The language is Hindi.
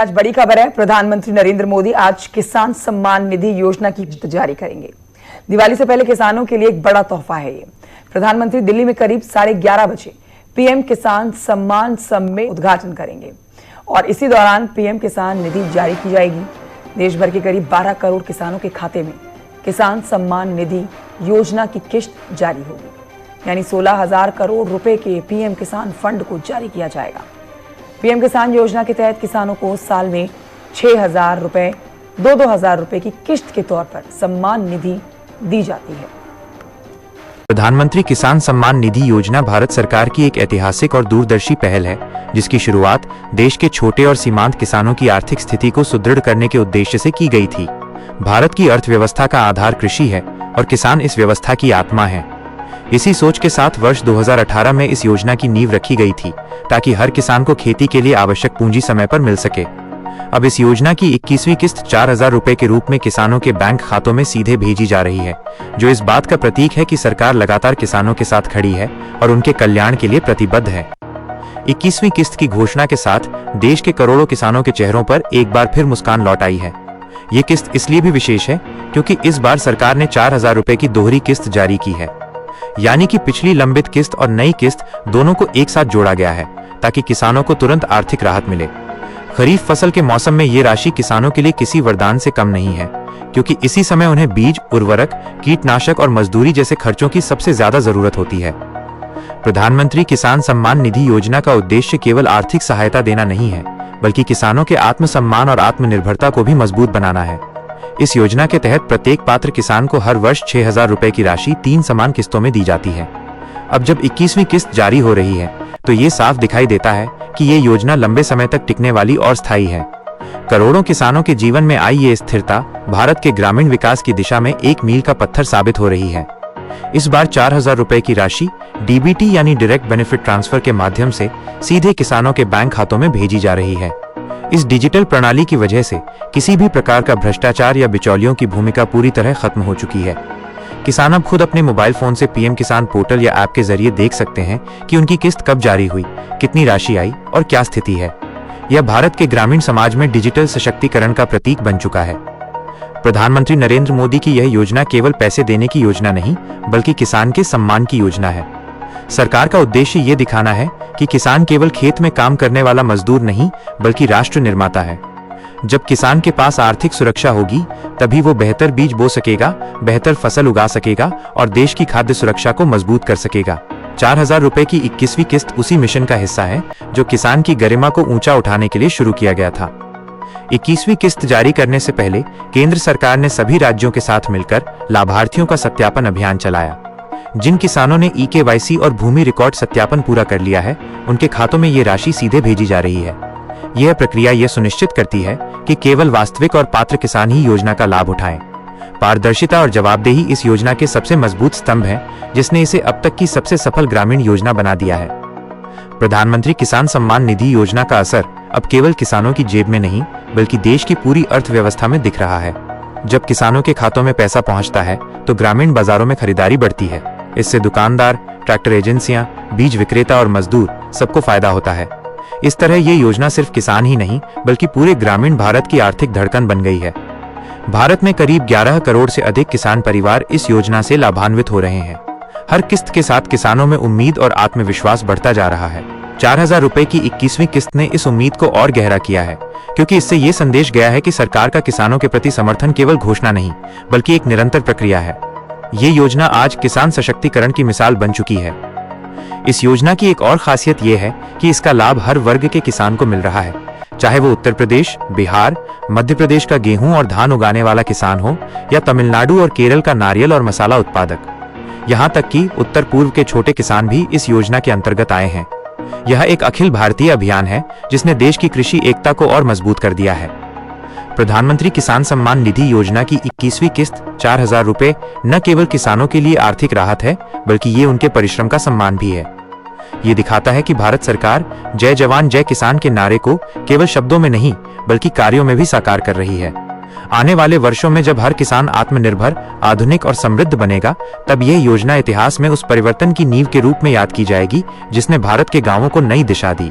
आज बड़ी खबर है। प्रधानमंत्री नरेंद्र मोदी आज किसान सम्मान निधि योजना की किस्त जारी करेंगे। दिवाली से पहले किसानों के लिए एक बड़ा तोहफा है ये। प्रधानमंत्री दिल्ली में करीब 11:30 बजे पीएम किसान सम्मान सम में उद्घाटन करेंगे और इसी दौरान पीएम किसान निधि जारी की जाएगी। देश भर के करीब 12 करोड़ किसानों के खाते में किसान सम्मान निधि योजना की किस्त जारी होगी, यानी 16,000 करोड़ रुपए के पीएम किसान फंड को जारी किया जाएगा। पीएम किसान योजना के तहत किसानों को साल में 6,000 रुपए 2,000 रुपए की किस्त के तौर पर सम्मान निधि दी जाती है। प्रधानमंत्री किसान सम्मान निधि योजना भारत सरकार की एक ऐतिहासिक और दूरदर्शी पहल है, जिसकी शुरुआत देश के छोटे और सीमांत किसानों की आर्थिक स्थिति को सुदृढ़ करने के उद्देश्य से की गई थी। भारत की अर्थव्यवस्था का आधार कृषि है और किसान इस व्यवस्था की आत्मा है। इसी सोच के साथ वर्ष 2018 में इस योजना की नींव रखी गई थी, ताकि हर किसान को खेती के लिए आवश्यक पूंजी समय पर मिल सके। अब इस योजना की 21वीं किस्त 4,000 रुपए के रूप में किसानों के बैंक खातों में सीधे भेजी जा रही है, जो इस बात का प्रतीक है कि सरकार लगातार किसानों के साथ खड़ी है और उनके कल्याण के लिए प्रतिबद्ध है। 21वीं किस्त की घोषणा के साथ देश के करोड़ों किसानों के चेहरों पर एक बार फिर मुस्कान लौट आई है। ये किस्त इसलिए भी विशेष है क्योंकि इस बार सरकार ने 4,000 रुपए की दोहरी किस्त जारी की है, यानी कि पिछली लंबित किस्त और नई किस्त दोनों को एक साथ जोड़ा गया है, ताकि किसानों को तुरंत आर्थिक राहत मिले। खरीफ फसल के मौसम में ये राशि किसानों के लिए किसी वरदान से कम नहीं है, क्योंकि इसी समय उन्हें बीज, उर्वरक, कीटनाशक और मजदूरी जैसे खर्चों की सबसे ज्यादा जरूरत होती है। प्रधानमंत्री किसान सम्मान निधि योजना का उद्देश्य केवल आर्थिक सहायता देना नहीं है, बल्कि किसानों के आत्मसम्मान और आत्मनिर्भरता को भी मजबूत बनाना है। इस योजना के तहत प्रत्येक पात्र किसान को हर वर्ष 6,000 रुपए की राशि 3 समान किस्तों में दी जाती है। अब जब 21वीं किस्त जारी हो रही है, तो ये साफ दिखाई देता है कि ये योजना लंबे समय तक टिकने वाली और स्थायी है। करोड़ों किसानों के जीवन में आई ये स्थिरता भारत के ग्रामीण विकास की दिशा में एक मील का पत्थर साबित हो रही है। इस बार 4,000 रुपए की राशि डीबीटी यानी डायरेक्ट बेनिफिट ट्रांसफर के माध्यम से सीधे किसानों के बैंक खातों में भेजी जा रही है। इस डिजिटल प्रणाली की वजह से किसी भी प्रकार का भ्रष्टाचार या बिचौलियों की भूमिका पूरी तरह खत्म हो चुकी है। किसान अब खुद अपने मोबाइल फोन से पीएम किसान पोर्टल या ऐप के जरिए देख सकते हैं कि उनकी किस्त कब जारी हुई, कितनी राशि आई और क्या स्थिति है। यह भारत के ग्रामीण समाज में डिजिटल सशक्तिकरण का प्रतीक बन चुका है। प्रधानमंत्री नरेंद्र मोदी की यह योजना केवल पैसे देने की योजना नहीं, बल्कि किसान के सम्मान की योजना है। सरकार का उद्देश्य ये दिखाना है कि किसान केवल खेत में काम करने वाला मजदूर नहीं, बल्कि राष्ट्र निर्माता है। जब किसान के पास आर्थिक सुरक्षा होगी, तभी वो बेहतर बीज बो सकेगा, बेहतर फसल उगा सकेगा और देश की खाद्य सुरक्षा को मजबूत कर सकेगा। 4,000 रुपए की 21वीं किस्त उसी मिशन का हिस्सा है, जो किसान की गरिमा को ऊंचा उठाने के लिए शुरू किया गया था। 21वीं किस्त जारी करने से पहले केंद्र सरकार ने सभी राज्यों के साथ मिलकर लाभार्थियों का सत्यापन अभियान चलाया। जिन किसानों ने eKYC और भूमि रिकॉर्ड सत्यापन पूरा कर लिया है, उनके खातों में ये राशि सीधे भेजी जा रही है। यह प्रक्रिया यह सुनिश्चित करती है कि केवल वास्तविक और पात्र किसान ही योजना का लाभ उठाएं। पारदर्शिता और जवाबदेही इस योजना के सबसे मजबूत स्तंभ है, जिसने इसे अब तक की सबसे सफल ग्रामीण योजना बना दिया है। प्रधानमंत्री किसान सम्मान निधि योजना का असर अब केवल किसानों की जेब में नहीं, बल्कि देश की पूरी अर्थव्यवस्था में दिख रहा है। जब किसानों के खातों में पैसा पहुंचता है, तो ग्रामीण बाजारों में खरीदारी बढ़ती है। इससे दुकानदार, ट्रैक्टर एजेंसियां, बीज विक्रेता और मजदूर सबको फायदा होता है। इस तरह ये योजना सिर्फ किसान ही नहीं, बल्कि पूरे ग्रामीण भारत की आर्थिक धड़कन बन गई है। भारत में करीब 11 करोड़ से अधिक किसान परिवार इस योजना से लाभान्वित हो रहे हैं। हर किस्त के साथ किसानों में उम्मीद और आत्मविश्वास बढ़ता जा रहा है। 4,000 रुपए की 21वीं किस्त ने इस उम्मीद को और गहरा किया है, क्योंकि इससे ये संदेश गया है कि सरकार का किसानों के प्रति समर्थन केवल घोषणा नहीं, बल्कि एक निरंतर प्रक्रिया है। ये योजना आज किसान सशक्तिकरण की मिसाल बन चुकी है। इस योजना की एक और खासियत यह है कि इसका लाभ हर वर्ग के किसान को मिल रहा है, चाहे वो उत्तर प्रदेश, बिहार, मध्य प्रदेश का गेहूं और धान उगाने वाला किसान हो, या तमिलनाडु और केरल का नारियल और मसाला उत्पादक। यहाँ तक कि उत्तर पूर्व के छोटे किसान भी इस योजना के अंतर्गत आए हैं। यह एक अखिल भारतीय अभियान है, जिसने देश की कृषि एकता को और मजबूत कर दिया है। प्रधानमंत्री किसान सम्मान निधि योजना की 21वीं किस्त 4,000 रुपए न केवल किसानों के लिए आर्थिक राहत है, बल्कि ये उनके परिश्रम का सम्मान भी है। ये दिखाता है कि भारत सरकार जय जवान जय किसान के नारे को केवल शब्दों में नहीं, बल्कि कार्यों में भी साकार कर रही है। आने वाले वर्षों में जब हर किसान आत्मनिर्भर, आधुनिक और समृद्ध बनेगा, तब यह योजना इतिहास में उस परिवर्तन की नींव के रूप में याद की जाएगी, जिसने भारत के गांवों को नई दिशा दी।